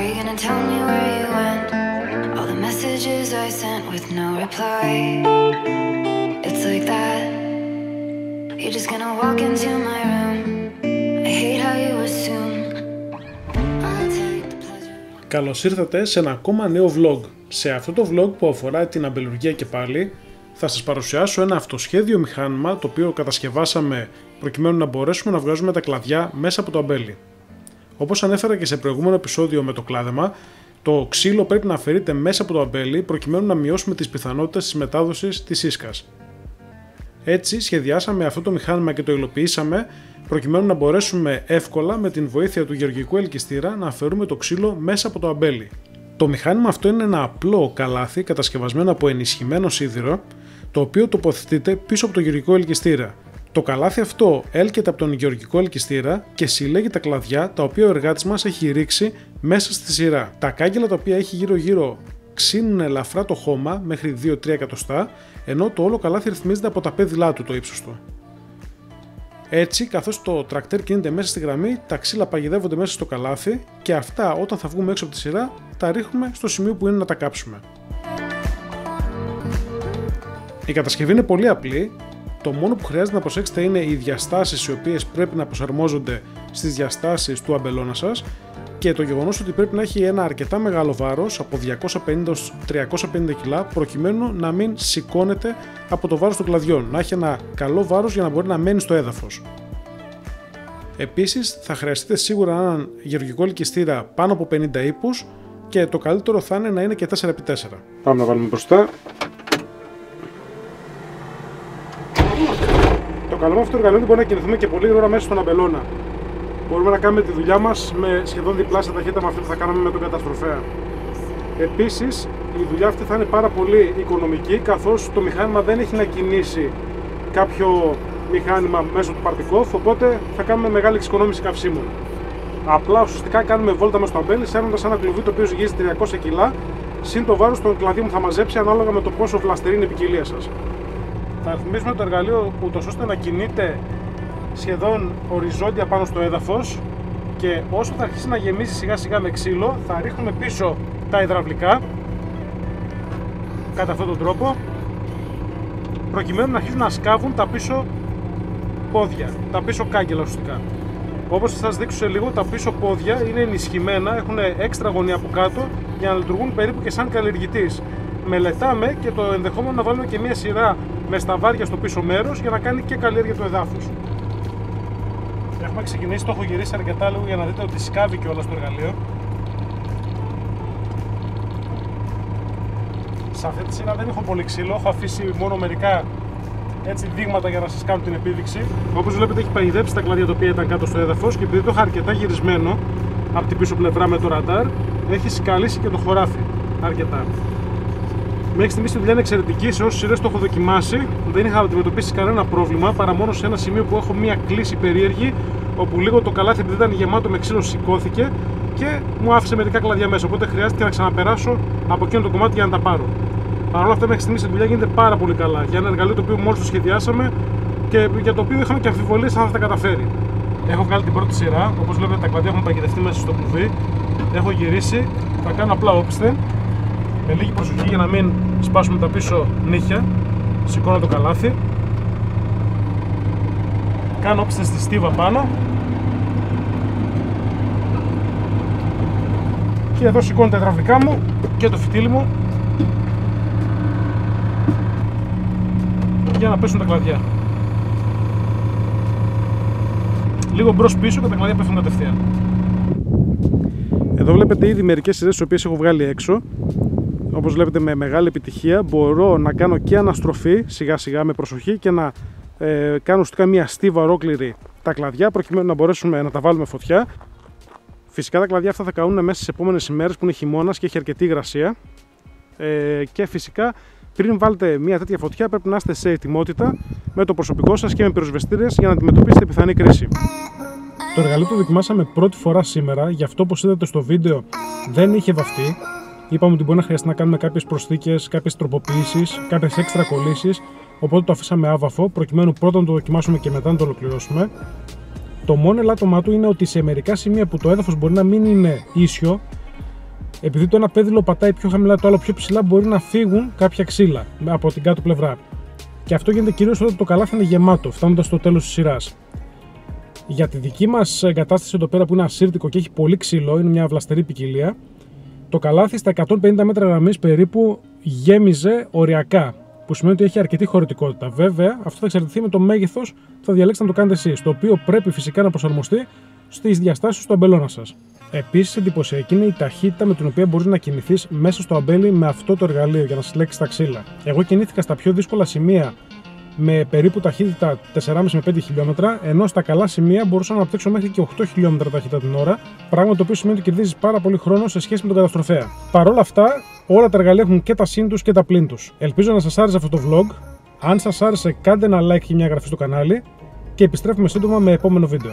you gonna tell me where you went? All the messages I sent with no reply. It's like that. You're just gonna walk into my room. I hate how you assume. I'll take the pleasure. Καλώς ήρθατε σε ένα ακόμα νέο vlog. Σε αυτό το vlog που αφορά την αμπελουργία και πάλι, θα σας παρουσιάσω ένα αυτοσχέδιο μηχάνημα το οποίο κατασκευάσαμε προκειμένου να μπορέσουμε να βγάζουμε τα κλαδιά μέσα από το αμπέλι. Όπως ανέφερα και σε προηγούμενο επεισόδιο με το κλάδεμα, το ξύλο πρέπει να αφαιρείται μέσα από το αμπέλι προκειμένου να μειώσουμε τις πιθανότητες της μετάδοσης της ίσκας. Έτσι σχεδιάσαμε αυτό το μηχάνημα και το υλοποιήσαμε προκειμένου να μπορέσουμε εύκολα με την βοήθεια του γεωργικού ελκυστήρα να αφαιρούμε το ξύλο μέσα από το αμπέλι. Το μηχάνημα αυτό είναι ένα απλό καλάθι κατασκευασμένο από ενισχυμένο σίδηρο, το οποίο τοποθετείται πίσω από το γεωργικό ελκυστήρα. Το καλάθι αυτό έλκεται από τον γεωργικό ελκυστήρα και συλλέγει τα κλαδιά τα οποία ο εργάτης μας έχει ρίξει μέσα στη σειρά. Τα κάγκελα τα οποία έχει γύρω-γύρω ξύνουν ελαφρά το χώμα μέχρι 2-3 εκατοστά, ενώ το όλο καλάθι ρυθμίζεται από τα πέδιλά του το ύψος του. Έτσι, καθώς το τρακτέρ κινείται μέσα στη γραμμή, τα ξύλα παγιδεύονται μέσα στο καλάθι και αυτά όταν θα βγούμε έξω από τη σειρά τα ρίχνουμε στο σημείο που είναι να τα κάψουμε. Η κατασκευή είναι πολύ απλή. Το μόνο που χρειάζεται να προσέξετε είναι οι διαστάσεις οι οποίες πρέπει να προσαρμόζονται στις διαστάσεις του αμπελώνα σας και το γεγονός ότι πρέπει να έχει ένα αρκετά μεγάλο βάρος από 250-350 κιλά προκειμένου να μην σηκώνεται από το βάρος των κλαδιών, να έχει ένα καλό βάρος για να μπορεί να μένει στο έδαφος. Επίσης θα χρειαστείτε σίγουρα έναν γεωργικό ελκυστήρα πάνω από 50 ύπους και το καλύτερο θα είναι να είναι και 4x4. Πάμε να βάλουμε μπροστά. Το καλό με αυτό το εργαλείο είναι ότι μπορούμε να κινηθούμε και πολύ γρήγορα μέσα στον αμπελώνα. Μπορούμε να κάνουμε τη δουλειά μας με σχεδόν διπλάσια ταχύτητα με αυτή που θα κάναμε με τον καταστροφέα. Επίσης, η δουλειά αυτή θα είναι πάρα πολύ οικονομική, καθώς το μηχάνημα δεν έχει να κινήσει κάποιο μηχάνημα μέσω του Partikov, οπότε θα κάνουμε μεγάλη εξοικονόμηση καυσίμων. Απλά ουσιαστικά κάνουμε βόλτα μες στο αμπέλι, σέρνοντας ένα κλουβί το οποίο ζυγίζει 300 κιλά, συν το βάρος των κλαδίων που θα μαζέψει ανάλογα με το πόσο βλαστερή είναι η ποικιλία σας. Θα ρυθμίσουμε το εργαλείο ούτως ώστε να κινείται σχεδόν οριζόντια πάνω στο έδαφος και όσο θα αρχίσει να γεμίζει σιγά σιγά με ξύλο θα ρίχνουμε πίσω τα υδραυλικά κατά αυτόν τον τρόπο προκειμένου να αρχίσουν να σκάβουν τα πίσω πόδια, τα πίσω κάγκελα ουσιαστικά. Όπως θα σας δείξω σε λίγο, τα πίσω πόδια είναι ενισχυμένα, έχουν έξτρα γωνία από κάτω για να λειτουργούν περίπου και σαν καλλιεργητής. Μελετάμε και το ενδεχόμενο να βάλουμε και μια σειρά με σταβάρια στο πίσω μέρος για να κάνει και καλλιέργεια του εδάφους. Έχουμε ξεκινήσει, το έχω γυρίσει αρκετά λίγο για να δείτε ότι σκάβει και όλα στο εργαλείο. Σε αυτή τη σειρά δεν έχω πολύ ξύλο, έχω αφήσει μόνο μερικά έτσι δείγματα για να σας κάνω την επίδειξη. Όπως βλέπετε έχει παγιδέψει τα κλαδιά τα οποία ήταν κάτω στο έδαφος και επειδή το είχα αρκετά γυρισμένο από την πίσω πλευρά με το ραντάρ, έχει σκαλίσει και το χωράφι αρκετά. Μέχρι στιγμής η δουλειά είναι εξαιρετική, σε όσες σειρές το έχω δοκιμάσει δεν είχα αντιμετωπίσει κανένα πρόβλημα παρά μόνο σε ένα σημείο που έχω μία κλίση περίεργη όπου λίγο το καλάθι επειδή ήταν γεμάτο με ξύλο σηκώθηκε και μου άφησε μερικά κλαδιά μέσα, οπότε χρειάστηκε να ξαναπεράσω από εκείνο το κομμάτι για να τα πάρω. Παρ' όλα αυτά μέχρι στιγμής η δουλειά γίνεται πάρα πολύ καλά για ένα εργαλείο το οποίο μόλις το σχεδιάσαμε και για το οποίο είχαμε και αμφιβολίες αν θα τα καταφέρει. Έχω βγάλει την πρώτη σειρά, όπως βλέπετε τα κλαδιά έχουν παγιδευτεί μέσα στο κλουβί, έχω γυρίσει, θα κάνω απλά όπισθεν. Με λίγη προσοχή για να μην σπάσουμε τα πίσω νύχια, σηκώνω το καλάθι, κάνω όπισθεν στη στίβα πάνω και εδώ σηκώνω τα υδραυλικά μου και το φυτίλι μου για να πέσουν τα κλαδιά. Λίγο μπρος πίσω και τα κλαδιά πέφτουν κατευθείαν. Εδώ βλέπετε ήδη μερικές σειρές τις οποίες έχω βγάλει έξω. Όπως βλέπετε με μεγάλη επιτυχία μπορώ να κάνω και αναστροφή σιγά σιγά με προσοχή και να κάνω ουσιαστικά μια στίβα ολόκληρη τα κλαδιά προκειμένου να μπορέσουμε να τα βάλουμε φωτιά. Φυσικά τα κλαδιά αυτά θα καούν μέσα στις επόμενες ημέρες που είναι χειμώνας και έχει αρκετή υγρασία και φυσικά πριν βάλετε μια τέτοια φωτιά πρέπει να είστε σε ετοιμότητα με το προσωπικό σας και με πυροσβεστήρες για να αντιμετωπίσετε πιθανή κρίση. Το εργαλείο το δοκιμάσαμε πρώτη φορά σήμερα, γι' αυτό όπως είδατε στο βίντεο δεν είχε βαφτεί. Είπαμε ότι μπορεί να χρειαστεί να κάνουμε κάποιες προσθήκες, κάποιες τροποποιήσεις, κάποιες έξτρα κολλήσεις, οπότε το αφήσαμε άβαφο προκειμένου πρώτα να το δοκιμάσουμε και μετά να το ολοκληρώσουμε. Το μόνο ελάττωμά του είναι ότι σε μερικά σημεία που το έδαφος μπορεί να μην είναι ίσιο, επειδή το ένα πέδιλο πατάει πιο χαμηλά, το άλλο πιο ψηλά, μπορεί να φύγουν κάποια ξύλα από την κάτω πλευρά. Και αυτό γίνεται κυρίως όταν το καλάθι είναι γεμάτο, φτάνοντας στο τέλος της σειράς. Για τη δική μας εγκατάσταση εδώ πέρα που είναι ασύρτικο και έχει πολύ ξύλο, είναι μια βλαστερή ποικιλία, το καλάθι στα 150 μέτρα γραμμής περίπου γέμιζε οριακά, που σημαίνει ότι έχει αρκετή χωρητικότητα. Βέβαια, αυτό θα εξαρτηθεί με το μέγεθος που θα διαλέξετε να το κάνετε εσείς, το οποίο πρέπει φυσικά να προσαρμοστεί στις διαστάσεις του αμπελώνα σας. Επίσης, εντυπωσιακή είναι η ταχύτητα με την οποία μπορείς να κινηθείς μέσα στο αμπέλι με αυτό το εργαλείο για να συλλέξεις τα ξύλα. Εγώ κινήθηκα στα πιο δύσκολα σημεία με περίπου ταχύτητα 4,5 με 5 χιλιόμετρα, ενώ στα καλά σημεία μπορούσα να αναπτύξω μέχρι και 8 χιλιόμετρα ταχύτητα την ώρα, πράγμα το οποίο σημαίνει ότι κερδίζεις πάρα πολύ χρόνο σε σχέση με τον καταστροφέα. Παρ' όλα αυτά, όλα τα εργαλεία έχουν και τα συν τους και τα πλην τους. Ελπίζω να σας άρεσε αυτό το vlog. Αν σας άρεσε, κάντε ένα like και μια εγγραφή στο κανάλι και επιστρέφουμε σύντομα με επόμενο βίντεο.